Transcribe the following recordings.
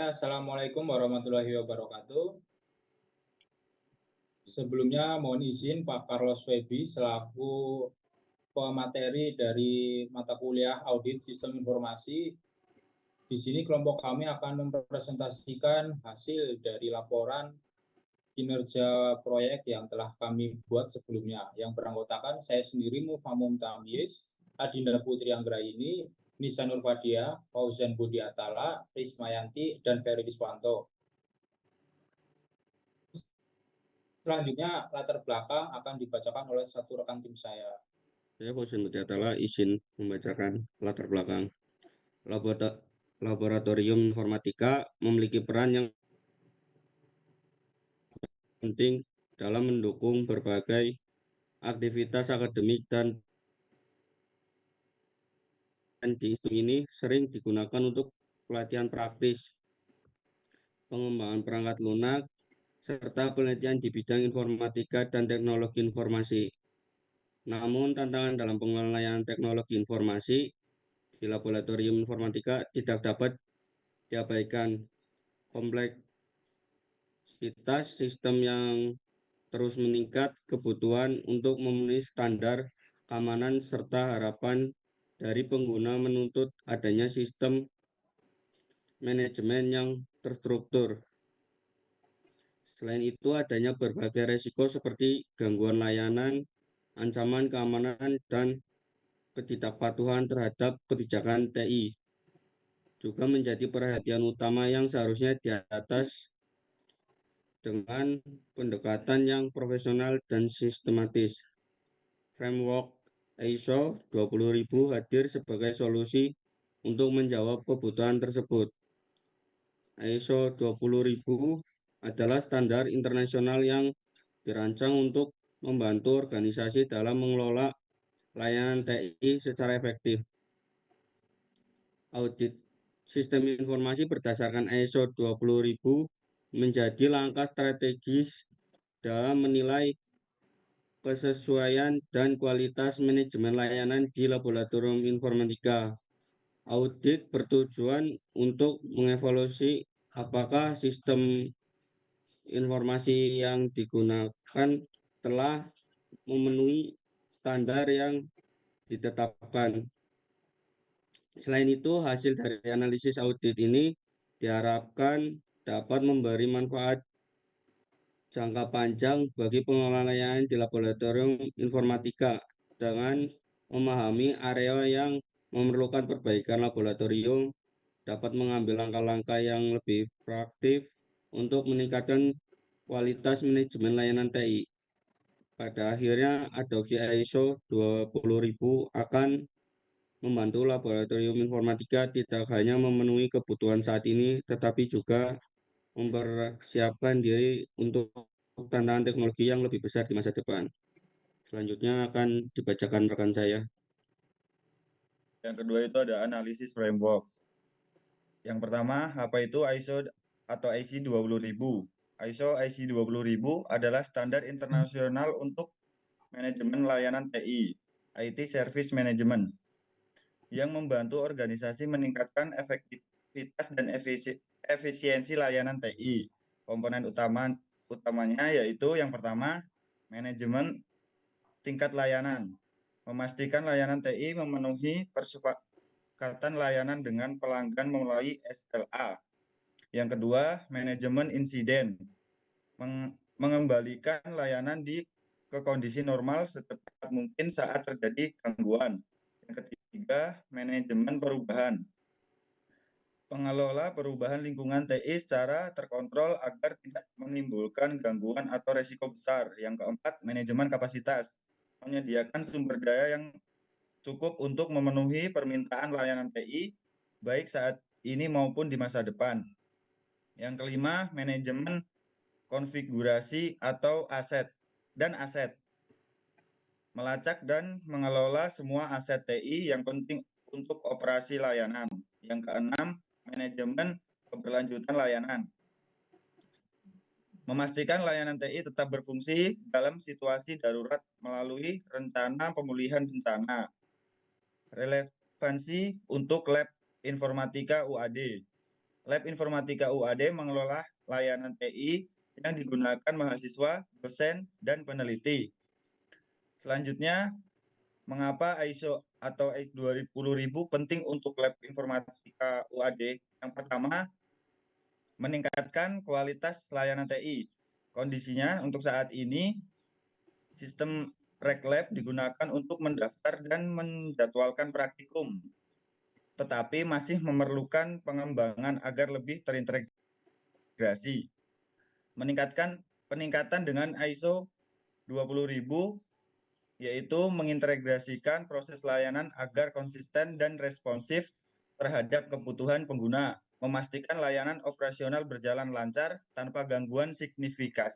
Assalamualaikum warahmatullahi wabarakatuh. Sebelumnya mohon izin Pak Carlos Febi selaku pemateri dari mata kuliah Audit Sistem Informasi. Di sini kelompok kami akan mempresentasikan hasil dari laporan kinerja proyek yang telah kami buat sebelumnya, yang beranggotakan saya sendiri Mufamum Tamyiz, Adinda Putri Anggraini, Nisa Nurfadia, Fauzan Budi Atala, Rismayanti, dan Ferry Iswanto. Selanjutnya latar belakang akan dibacakan oleh satu rekan tim saya. Saya Fauzan Budi Atala izin membacakan latar belakang. Laboratorium Informatika memiliki peran yang penting dalam mendukung berbagai aktivitas akademik dan di institut ini sering digunakan untuk pelatihan praktis, pengembangan perangkat lunak, serta penelitian di bidang informatika dan teknologi informasi. Namun, tantangan dalam pengelolaan layanan teknologi informasi di laboratorium informatika tidak dapat diabaikan. Kompleksitas sistem yang terus meningkat, kebutuhan untuk memenuhi standar keamanan serta harapan dari pengguna menuntut adanya sistem manajemen yang terstruktur. Selain itu, adanya berbagai resiko seperti gangguan layanan, ancaman keamanan, dan ketidakpatuhan terhadap kebijakan TI juga menjadi perhatian utama yang seharusnya di atas dengan pendekatan yang profesional dan sistematis. Framework ISO 20000 hadir sebagai solusi untuk menjawab kebutuhan tersebut. ISO 20000 adalah standar internasional yang dirancang untuk membantu organisasi dalam mengelola layanan TI secara efektif. Audit sistem informasi berdasarkan ISO 20000 menjadi langkah strategis dalam menilai kesesuaian dan kualitas manajemen layanan di laboratorium informatika. Audit bertujuan untuk mengevaluasi apakah sistem informasi yang digunakan telah memenuhi standar yang ditetapkan. Selain itu, hasil dari analisis audit ini diharapkan dapat memberi manfaat jangka panjang bagi pengelola layanan di laboratorium informatika dengan memahami area yang memerlukan perbaikan. Laboratorium dapat mengambil langkah-langkah yang lebih proaktif untuk meningkatkan kualitas manajemen layanan TI. Pada akhirnya, adopsi ISO 20000 akan membantu laboratorium informatika tidak hanya memenuhi kebutuhan saat ini, tetapi juga mempersiapkan diri untuk tantangan teknologi yang lebih besar di masa depan. Selanjutnya akan dibacakan rekan saya. Yang kedua itu ada analisis framework. Yang pertama, apa itu ISO atau IC 20000? ISO IC 20000 adalah standar internasional untuk manajemen layanan TI, IT Service Management, yang membantu organisasi meningkatkan efektivitas dan efisiensi layanan TI. Komponen utamanya yaitu yang pertama, manajemen tingkat layanan, memastikan layanan TI memenuhi persepakatan layanan dengan pelanggan melalui SLA. Yang kedua, manajemen insiden, mengembalikan layanan ke kondisi normal secepat mungkin saat terjadi gangguan. Yang ketiga, manajemen perubahan, pengelola perubahan lingkungan TI secara terkontrol agar tidak menimbulkan gangguan atau resiko besar. Yang keempat, manajemen kapasitas, menyediakan sumber daya yang cukup untuk memenuhi permintaan layanan TI baik saat ini maupun di masa depan. Yang kelima, manajemen konfigurasi atau aset, melacak dan mengelola semua aset TI yang penting untuk operasi layanan. Yang keenam, manajemen keberlanjutan layanan, memastikan layanan TI tetap berfungsi dalam situasi darurat melalui rencana pemulihan bencana. Relevansi untuk lab informatika UAD, Lab Informatika UAD mengelola layanan TI yang digunakan mahasiswa, dosen, dan peneliti. Selanjutnya, mengapa ISO atau ISO 20000 penting untuk Lab Informatika UAD? Yang pertama, meningkatkan kualitas layanan TI. Kondisinya untuk saat ini, sistem RegLab digunakan untuk mendaftar dan menjadwalkan praktikum, tetapi masih memerlukan pengembangan agar lebih terintegrasi. Peningkatan dengan ISO 20000 yaitu mengintegrasikan proses layanan agar konsisten dan responsif terhadap kebutuhan pengguna, memastikan layanan operasional berjalan lancar tanpa gangguan signifikan.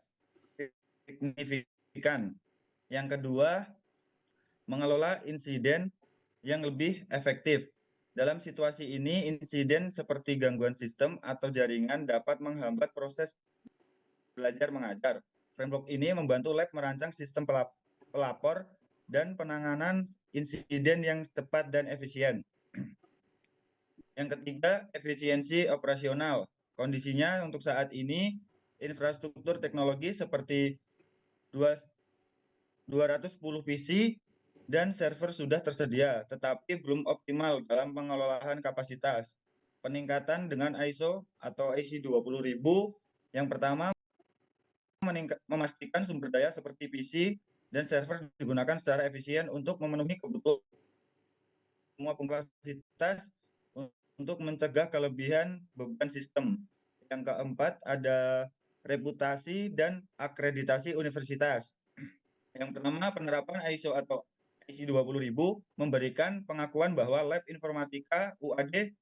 Yang kedua, mengelola insiden yang lebih efektif. Dalam situasi ini, insiden seperti gangguan sistem atau jaringan dapat menghambat proses belajar mengajar. Framework ini membantu lab merancang sistem pelapor dan penanganan insiden yang cepat dan efisien. Yang ketiga, efisiensi operasional. Kondisinya untuk saat ini, infrastruktur teknologi seperti 210 PC dan server sudah tersedia, tetapi belum optimal dalam pengelolaan kapasitas. Peningkatan dengan ISO atau IC 20000, yang pertama, memastikan sumber daya seperti PC dan server digunakan secara efisien untuk memenuhi kebutuhan semua kapasitas untuk mencegah kelebihan beban sistem. Yang keempat, ada reputasi dan akreditasi universitas. Yang pertama, penerapan ISO atau IC 20000 memberikan pengakuan bahwa Lab Informatika UAD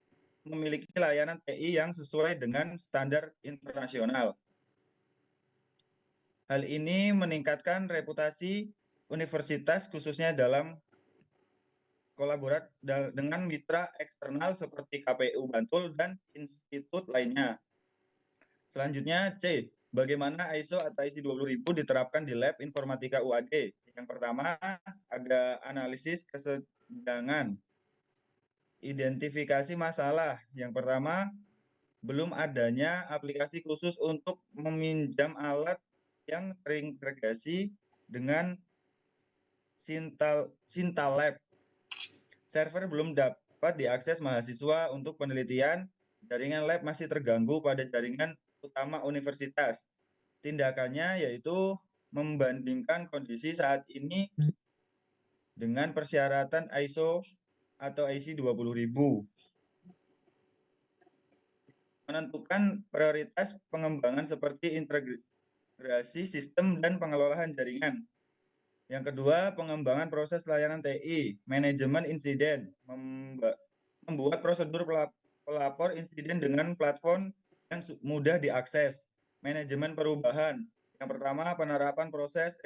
memiliki layanan TI yang sesuai dengan standar internasional. Hal ini meningkatkan reputasi universitas khususnya dalam kolaborasi dengan mitra eksternal seperti KPU Bantul dan institut lainnya. Selanjutnya C, bagaimana ISO atau IC 20000 diterapkan di Lab Informatika UAD? Yang pertama, ada analisis kesenjangan. Identifikasi masalah. Yang pertama, belum adanya aplikasi khusus untuk meminjam alat yang terintegrasi dengan Sintalab. Server belum dapat diakses mahasiswa untuk penelitian, jaringan lab masih terganggu pada jaringan utama universitas. Tindakannya yaitu membandingkan kondisi saat ini dengan persyaratan ISO atau IC 20000. Menentukan prioritas pengembangan seperti integrasi sistem dan pengelolaan jaringan. Yang kedua, pengembangan proses layanan TI, manajemen insiden, membuat prosedur pelapor insiden dengan platform yang mudah diakses, manajemen perubahan. Yang pertama, penerapan proses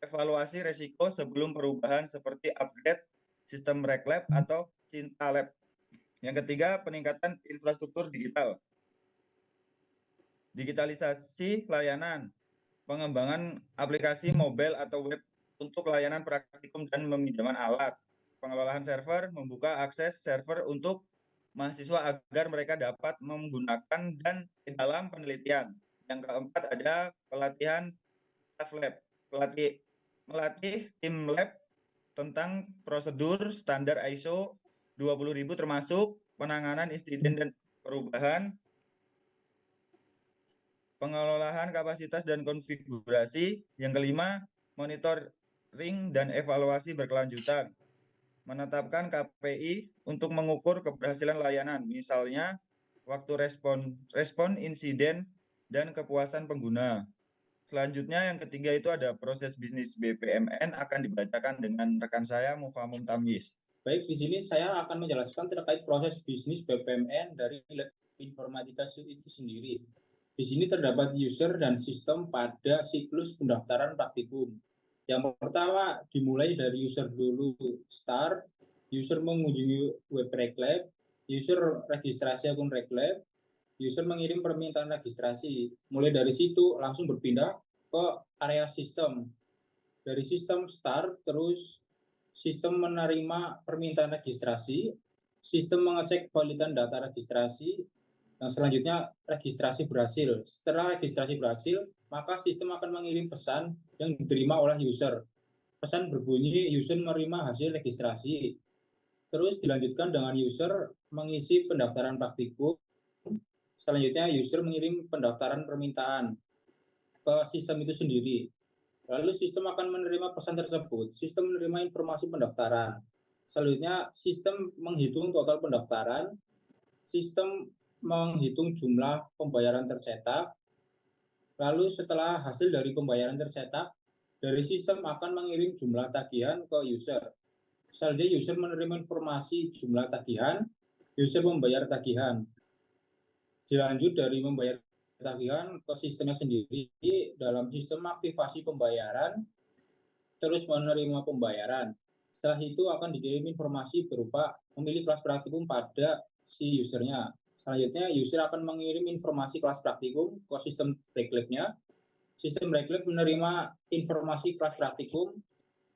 evaluasi resiko sebelum perubahan seperti upgrade sistem RegLab atau Sintalab. Yang ketiga, peningkatan infrastruktur digital. Digitalisasi layanan, pengembangan aplikasi mobile atau web untuk layanan praktikum dan peminjaman alat. Pengelolaan server, membuka akses server untuk mahasiswa agar mereka dapat menggunakan dan di dalam penelitian. Yang keempat ada pelatihan staff lab. Melatih tim lab tentang prosedur standar ISO 20000 termasuk penanganan insiden dan perubahan, pengelolaan kapasitas dan konfigurasi. Yang kelima, monitoring dan evaluasi berkelanjutan. Menetapkan KPI untuk mengukur keberhasilan layanan, misalnya waktu respon insiden dan kepuasan pengguna. Selanjutnya yang ketiga itu ada proses bisnis BPMN akan dibacakan dengan rekan saya Mufamum Tamyiz. Baik, di sini saya akan menjelaskan terkait proses bisnis BPMN dari Lab Informatika itu sendiri. Di sini terdapat user dan sistem pada siklus pendaftaran praktikum. Yang pertama dimulai dari user dulu, start, user mengunjungi web RegLab, user registrasi akun RegLab, user mengirim permintaan registrasi. Mulai dari situ langsung berpindah ke area sistem. Dari sistem start, terus sistem menerima permintaan registrasi, sistem mengecek validan data registrasi, Nah, selanjutnya registrasi berhasil. Setelah registrasi berhasil, maka sistem akan mengirim pesan yang diterima oleh user. Pesan berbunyi user menerima hasil registrasi. Terus dilanjutkan dengan user mengisi pendaftaran praktikum. Selanjutnya user mengirim pendaftaran permintaan ke sistem itu sendiri. Lalu sistem akan menerima pesan tersebut. Sistem menerima informasi pendaftaran. Selanjutnya sistem menghitung total pendaftaran. Sistem menghitung jumlah pembayaran tercetak. Lalu setelah hasil dari pembayaran tercetak, dari sistem akan mengirim jumlah tagihan ke user. Selanjutnya user menerima informasi jumlah tagihan, user membayar tagihan. Dilanjut dari membayar tagihan ke sistemnya sendiri dalam sistem aktivasi pembayaran, terus menerima pembayaran. Setelah itu akan dikirim informasi berupa memilih kelas praktikum pada si usernya. Selanjutnya user akan mengirim informasi kelas praktikum ke sistem Reklab-nya. Sistem Reklab menerima informasi kelas praktikum,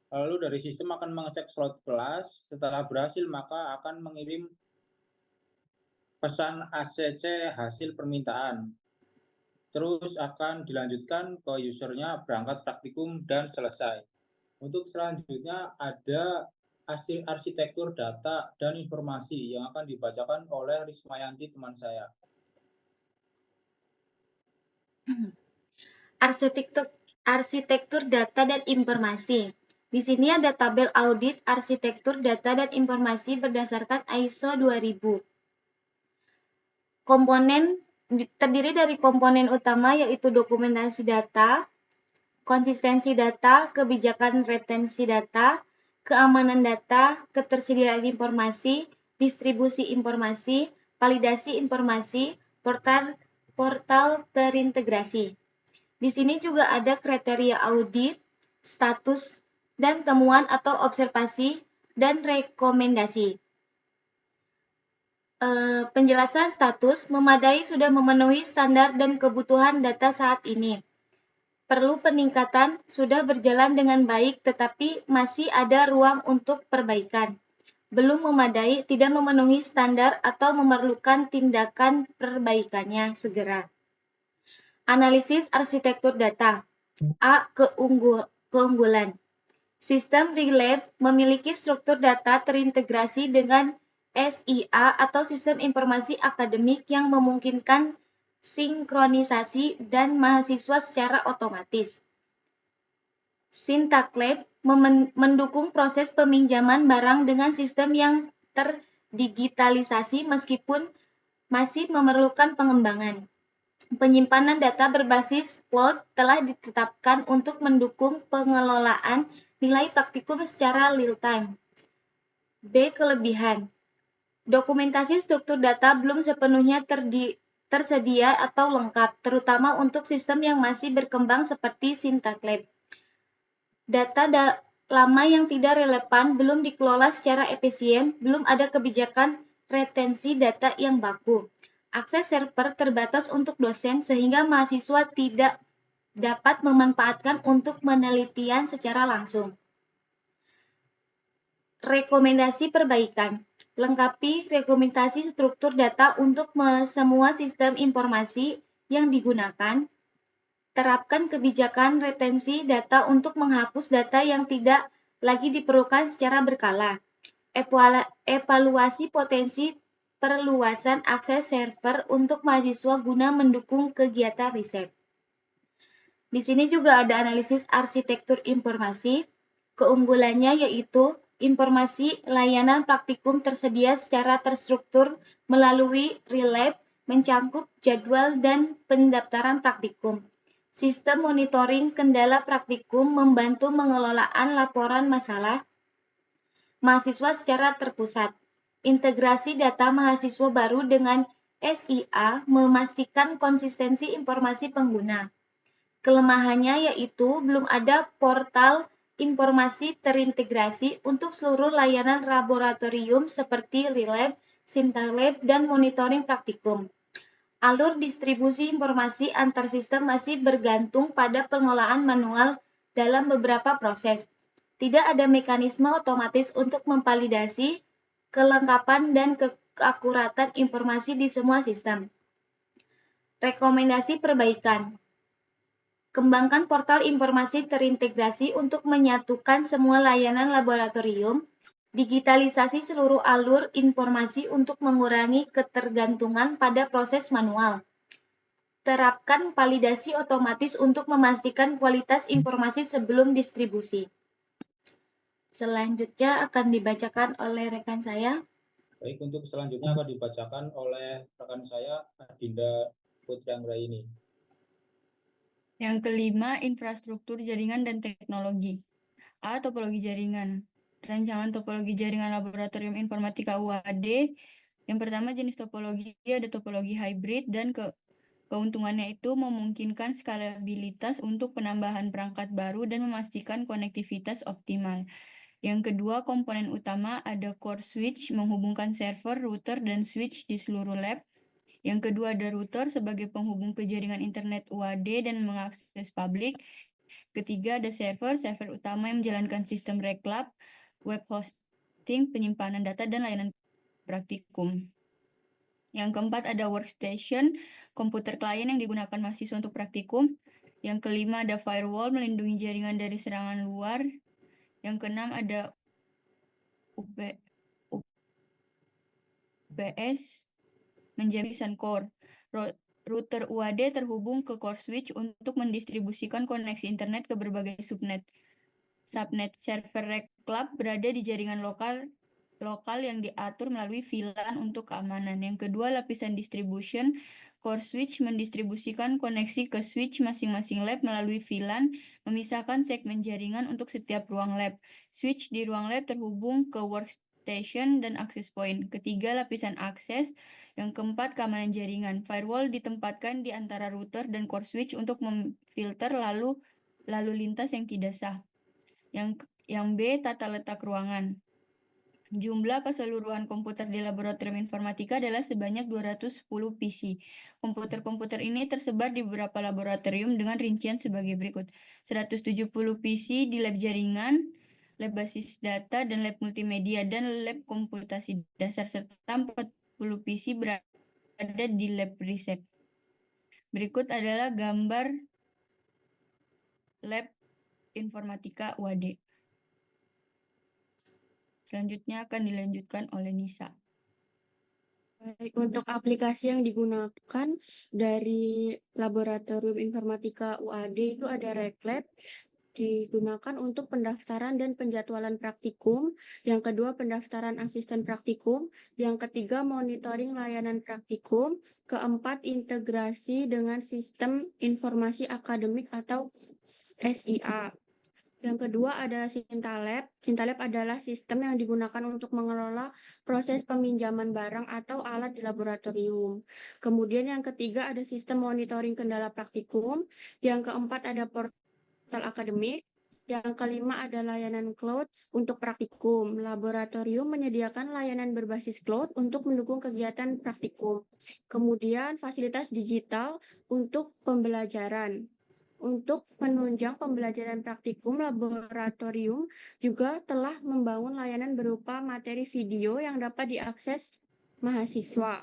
lalu dari sistem akan mengecek slot kelas. Setelah berhasil maka akan mengirim pesan ACC hasil permintaan. Terus akan dilanjutkan ke usernya berangkat praktikum dan selesai. Untuk selanjutnya ada arsitektur data dan informasi yang akan dibacakan oleh Rismayanti teman saya. Arsitektur data dan informasi. Di sini ada tabel audit arsitektur data dan informasi berdasarkan ISO 2000. Komponen terdiri dari komponen utama yaitu dokumentasi data, konsistensi data, kebijakan retensi data, keamanan data, ketersediaan informasi, distribusi informasi, validasi informasi, portal terintegrasi. Di sini juga ada kriteria audit, status, dan temuan atau observasi, dan rekomendasi. Penjelasan status memadai sudah memenuhi standar dan kebutuhan data saat ini. Perlu peningkatan, sudah berjalan dengan baik tetapi masih ada ruang untuk perbaikan. Belum memadai, tidak memenuhi standar atau memerlukan tindakan perbaikannya segera. Analisis arsitektur data. A. Keunggulan. Sistem Reklab memiliki struktur data terintegrasi dengan SIA atau Sistem Informasi Akademik yang memungkinkan sinkronisasi dan mahasiswa secara otomatis. Sintaklab mendukung proses peminjaman barang dengan sistem yang terdigitalisasi meskipun masih memerlukan pengembangan. Penyimpanan data berbasis cloud telah ditetapkan untuk mendukung pengelolaan nilai praktikum secara real-time. B. Kelebihan. Dokumentasi struktur data belum sepenuhnya tersedia atau lengkap, terutama untuk sistem yang masih berkembang seperti Sintaklab. Data lama yang tidak relevan belum dikelola secara efisien, belum ada kebijakan retensi data yang baku. Akses server terbatas untuk dosen sehingga mahasiswa tidak dapat memanfaatkan untuk penelitian secara langsung. Rekomendasi perbaikan. Lengkapi rekomendasi struktur data untuk semua sistem informasi yang digunakan. Terapkan kebijakan retensi data untuk menghapus data yang tidak lagi diperlukan secara berkala. Evaluasi potensi perluasan akses server untuk mahasiswa guna mendukung kegiatan riset. Di sini juga ada analisis arsitektur informasi. Keunggulannya yaitu informasi layanan praktikum tersedia secara terstruktur melalui Reklab, mencangkup jadwal dan pendaftaran praktikum. Sistem monitoring kendala praktikum membantu pengelolaan laporan masalah mahasiswa secara terpusat. Integrasi data mahasiswa baru dengan SIA memastikan konsistensi informasi pengguna. Kelemahannya yaitu belum ada portal informasi terintegrasi untuk seluruh layanan laboratorium seperti Reklab, Sintaklab, dan monitoring praktikum. Alur distribusi informasi antar sistem masih bergantung pada pengelolaan manual dalam beberapa proses. Tidak ada mekanisme otomatis untuk memvalidasi kelengkapan dan keakuratan informasi di semua sistem. Rekomendasi perbaikan. Kembangkan portal informasi terintegrasi untuk menyatukan semua layanan laboratorium, digitalisasi seluruh alur informasi untuk mengurangi ketergantungan pada proses manual. Terapkan validasi otomatis untuk memastikan kualitas informasi sebelum distribusi. Selanjutnya akan dibacakan oleh rekan saya. Baik, untuk selanjutnya akan dibacakan oleh rekan saya, Adinda Putri Anggraini. Yang kelima, infrastruktur jaringan dan teknologi. A. Topologi jaringan. Rancangan topologi jaringan Laboratorium Informatika UAD. Yang pertama, jenis topologi ada topologi hybrid dan keuntungannya itu memungkinkan skalabilitas untuk penambahan perangkat baru dan memastikan konektivitas optimal. Yang kedua, komponen utama ada core switch menghubungkan server, router, dan switch di seluruh lab. Yang kedua ada router sebagai penghubung ke jaringan internet UAD dan mengakses publik. Ketiga ada server utama yang menjalankan sistem reklab, web hosting, penyimpanan data, dan layanan praktikum. Yang keempat ada workstation, komputer klien yang digunakan mahasiswa untuk praktikum. Yang kelima ada firewall, melindungi jaringan dari serangan luar. Yang keenam ada UPS, menjamin core. Router UAD terhubung ke core switch untuk mendistribusikan koneksi internet ke berbagai subnet. Subnet server reklab berada di jaringan lokal yang diatur melalui VLAN untuk keamanan. Yang kedua, lapisan distribution. Core switch mendistribusikan koneksi ke switch masing-masing lab melalui VLAN, memisahkan segmen jaringan untuk setiap ruang lab. Switch di ruang lab terhubung ke workstation dan access point. Ketiga, lapisan akses. Yang keempat, keamanan jaringan. Firewall ditempatkan di antara router dan core switch untuk memfilter lalu lintas yang tidak sah. Yang B, tata letak ruangan. Jumlah keseluruhan komputer di Laboratorium Informatika adalah sebanyak 210 PC. Komputer-komputer ini tersebar di beberapa laboratorium dengan rincian sebagai berikut. 170 PC di lab jaringan, lab basis data, dan lab multimedia, dan lab komputasi dasar, serta 40 PC berada di lab riset. Berikut adalah gambar lab informatika UAD. Selanjutnya akan dilanjutkan oleh Nisa. Baik, untuk aplikasi yang digunakan dari Laboratorium Informatika UAD itu ada Reklab, digunakan untuk pendaftaran dan penjadwalan praktikum. Yang kedua, pendaftaran asisten praktikum. Yang ketiga, monitoring layanan praktikum. Keempat, integrasi dengan sistem informasi akademik atau SIA. Yang kedua ada Sintalab. Sintalab adalah sistem yang digunakan untuk mengelola proses peminjaman barang atau alat di laboratorium. Kemudian yang ketiga ada sistem monitoring kendala praktikum. Yang keempat ada portal akademik. Yang kelima ada layanan cloud untuk praktikum. Laboratorium menyediakan layanan berbasis cloud untuk mendukung kegiatan praktikum. Kemudian fasilitas digital untuk pembelajaran. Untuk menunjang pembelajaran praktikum, laboratorium juga telah membangun layanan berupa materi video yang dapat diakses mahasiswa.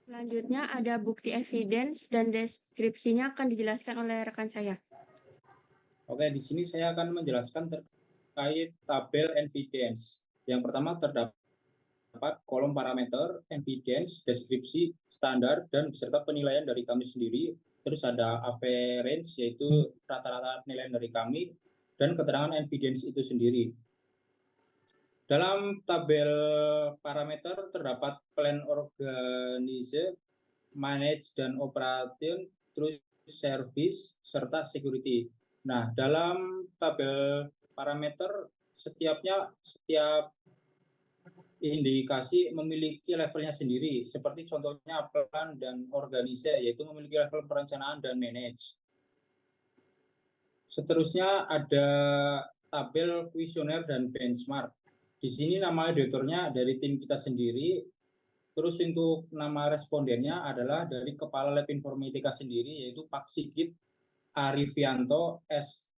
Selanjutnya ada bukti evidence dan deskripsinya akan dijelaskan oleh rekan saya. Oke, di sini saya akan menjelaskan terkait tabel evidence. Yang pertama terdapat kolom parameter, evidence, deskripsi, standar, dan beserta penilaian dari kami sendiri. Terus ada average, yaitu rata-rata penilaian dari kami, dan keterangan evidence itu sendiri. Dalam tabel parameter terdapat plan organize, manage, dan operation, terus service, serta security. Nah, dalam tabel parameter setiap indikasi memiliki levelnya sendiri, seperti contohnya plan dan organize, yaitu memiliki level perencanaan dan manage. Seterusnya ada tabel kuesioner dan benchmark. Di sini nama editornya dari tim kita sendiri. Terus untuk nama respondennya adalah dari Kepala Lab Informatika sendiri, yaitu Pak Sigit Arifianto ST.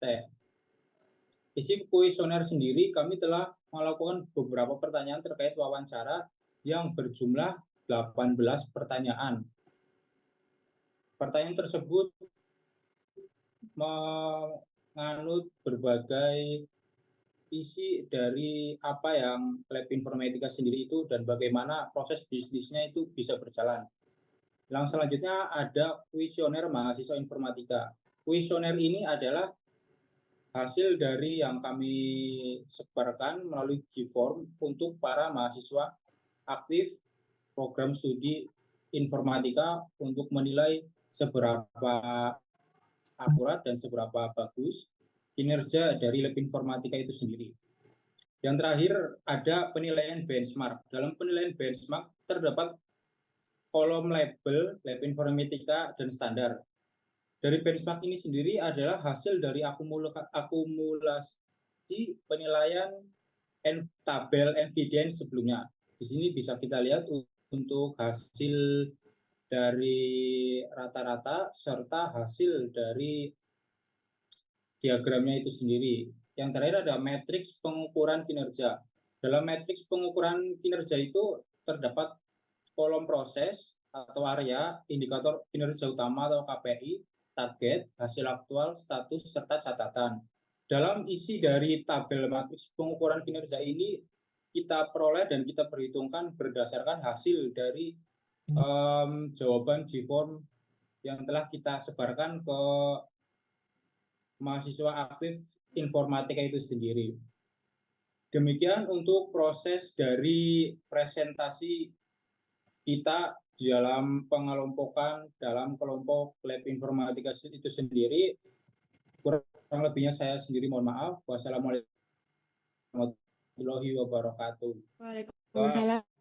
Isi kuesioner sendiri kami telah melakukan beberapa pertanyaan terkait wawancara yang berjumlah 18 pertanyaan. Pertanyaan tersebut menganut berbagai isi dari apa yang lab informatika sendiri itu dan bagaimana proses bisnisnya itu bisa berjalan. Yang selanjutnya ada kuesioner mahasiswa informatika. Kuesioner ini adalah hasil dari yang kami sebarkan melalui G-Form untuk para mahasiswa aktif program studi informatika untuk menilai seberapa akurat dan seberapa bagus kinerja dari lab informatika itu sendiri. Yang terakhir ada penilaian benchmark. Dalam penilaian benchmark terdapat kolom label, lab informatika, dan standar. Dari benchmark ini sendiri adalah hasil dari akumulasi penilaian tabel evidence sebelumnya. Di sini bisa kita lihat untuk hasil dari rata-rata serta hasil dari diagramnya itu sendiri. Yang terakhir ada matriks pengukuran kinerja. Dalam matriks pengukuran kinerja itu terdapat kolom proses atau area, indikator kinerja utama atau KPI, target, hasil aktual, status, serta catatan. Dalam isi dari tabel matriks pengukuran kinerja ini kita peroleh dan kita perhitungkan berdasarkan hasil dari jawaban G-Form yang telah kita sebarkan ke mahasiswa aktif informatika itu sendiri. Demikian untuk proses dari presentasi kita di dalam pengelompokan dalam kelompok lab informatika itu sendiri. Kurang lebihnya saya sendiri mohon maaf. Wassalamualaikum warahmatullahi wabarakatuh. Waalaikumsalam